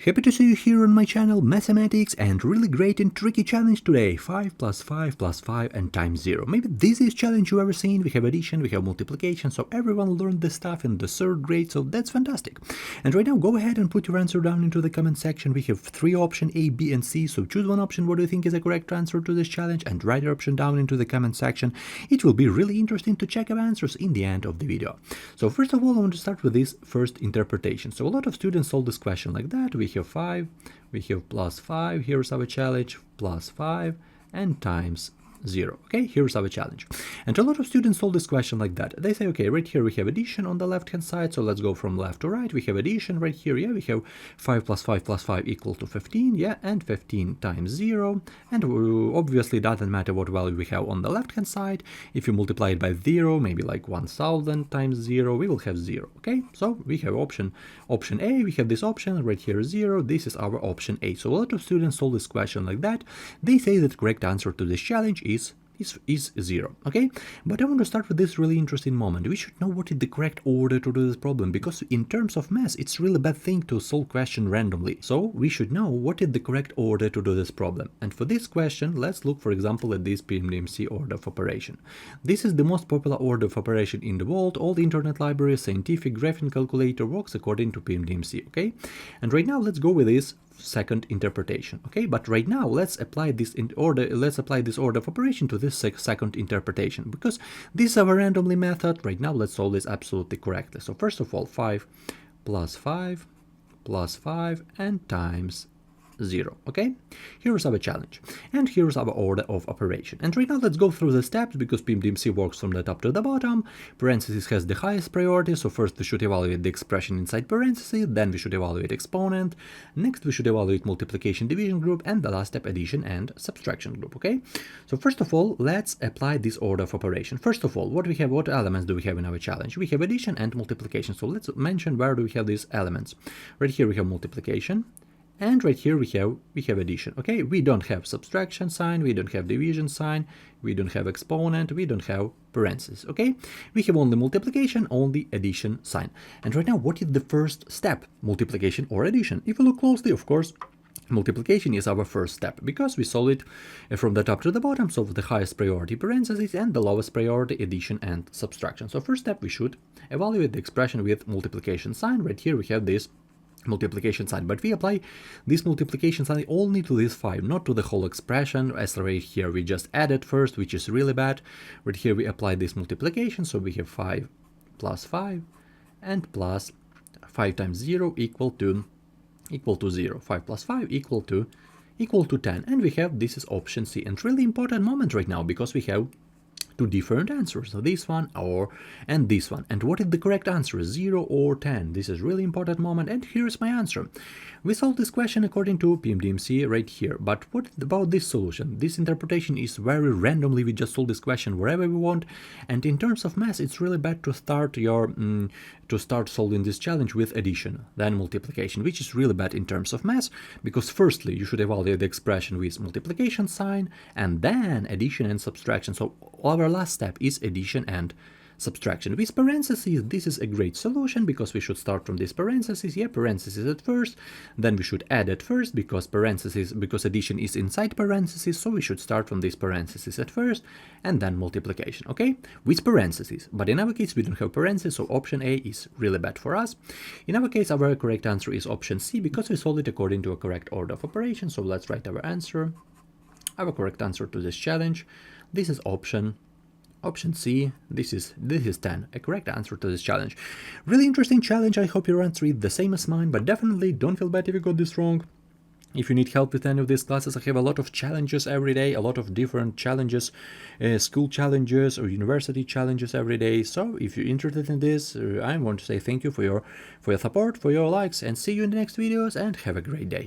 Happy to see you here on my channel Mathematics, and really great and tricky challenge today. 5 plus 5 plus 5 and times 0. Maybe the easiest challenge you've ever seen. We have addition, we have multiplication, so everyone learned this stuff in the 3rd grade, so that's fantastic. And right now go ahead and put your answer down into the comment section. We have 3 options, A, B and C, so choose one option what do you think is a correct answer to this challenge and write your option down into the comment section. It will be really interesting to check our answers in the end of the video. So first of all, I want to start with this first interpretation. So a lot of students solve this question like that. We have 5, we have plus 5, here's our challenge, plus 5 and times 0. Okay, here's our challenge. And a lot of students solve this question like that. They say, okay, right here we have addition on the left hand side, so let's go from left to right. We have addition right here, yeah, we have 5 plus 5 plus 5 equal to 15, yeah, and 15 times 0. And obviously it doesn't matter what value we have on the left hand side. If you multiply it by 0, maybe like 1000 times 0, we will have 0. Okay, so we have option A, we have this option right here 0, this is our option A. So a lot of students solve this question like that. They say that correct answer to this challenge is 0. Okay, but I want to start with this really interesting moment. We should know what is the correct order to do this problem, because in terms of math it's really bad thing to solve question randomly. So we should know what is the correct order to do this problem. And for this question, let's look for example at this PMDMC order of operation. This is the most popular order of operation in the world. All the internet libraries, scientific graphing calculator works according to PMDMC. Okay, and right now let's go with this second interpretation. Okay, but right now let's apply this order of operation to this second interpretation, because this is our randomly method. Right now let's solve this absolutely correctly. So first of all, 5 plus 5 plus 5 and times 0. Okay, here's our challenge and here's our order of operation. And right now let's go through the steps, because PMDMC works from the top to the bottom. Parentheses has the highest priority, so first we should evaluate the expression inside parentheses, then we should evaluate exponent, next we should evaluate multiplication division group, and the last step addition and subtraction group. Okay, so first of all let's apply this order of operation. First of all, what elements do we have in our challenge? We have addition and multiplication. So let's mention where do we have these elements. Right here we have multiplication, and right here we have addition. Okay, we don't have subtraction sign, we don't have division sign, we don't have exponent, we don't have parentheses. Okay, we have only multiplication, only addition sign. And right now, what is the first step? Multiplication or addition? If you look closely, of course, multiplication is our first step, because we solve it from the top to the bottom, so the highest priority parentheses and the lowest priority addition and subtraction. So first step, we should evaluate the expression with multiplication sign. Right here we have this multiplication sign, but we apply this multiplication sign only to this 5, not to the whole expression. As right here we just added first, which is really bad. Right here we apply this multiplication, so we have 5 plus 5 and plus 5 times 0 equal to 0. 5 plus 5 equal to 10, and we have this is option C. And really important moment right now, because we have two different answers, so this one and this one. And what is the correct answer? 0 or 10? This is really important moment, and here's my answer. We solved this question according to PMDMC right here, but what about this solution? This interpretation is very randomly. We just solve this question wherever we want, and in terms of math it's really bad to start solving this challenge with addition, then multiplication, which is really bad in terms of math, because firstly you should evaluate the expression with multiplication sign and then addition and subtraction. So our last step is addition and subtraction. With parentheses, this is a great solution, because we should start from this parentheses. Yeah, parentheses at first, then we should add at first, because addition is inside parentheses, so we should start from this parentheses at first, and then multiplication. Okay, with parentheses. But in our case we don't have parentheses, so option A is really bad for us. In our case our correct answer is option C, because we solved it according to a correct order of operation. So let's write our answer. Our correct answer to this challenge, this is option C. This is 10, a correct answer to this challenge. Really interesting challenge. I hope your answer is the same as mine, but definitely don't feel bad if you got this wrong. If you need help with any of these classes, I have a lot of challenges every day, a lot of different challenges, school challenges or university challenges every day. So if you're interested in this, I want to say thank you for your support, for your likes, and see you in the next videos, and have a great day.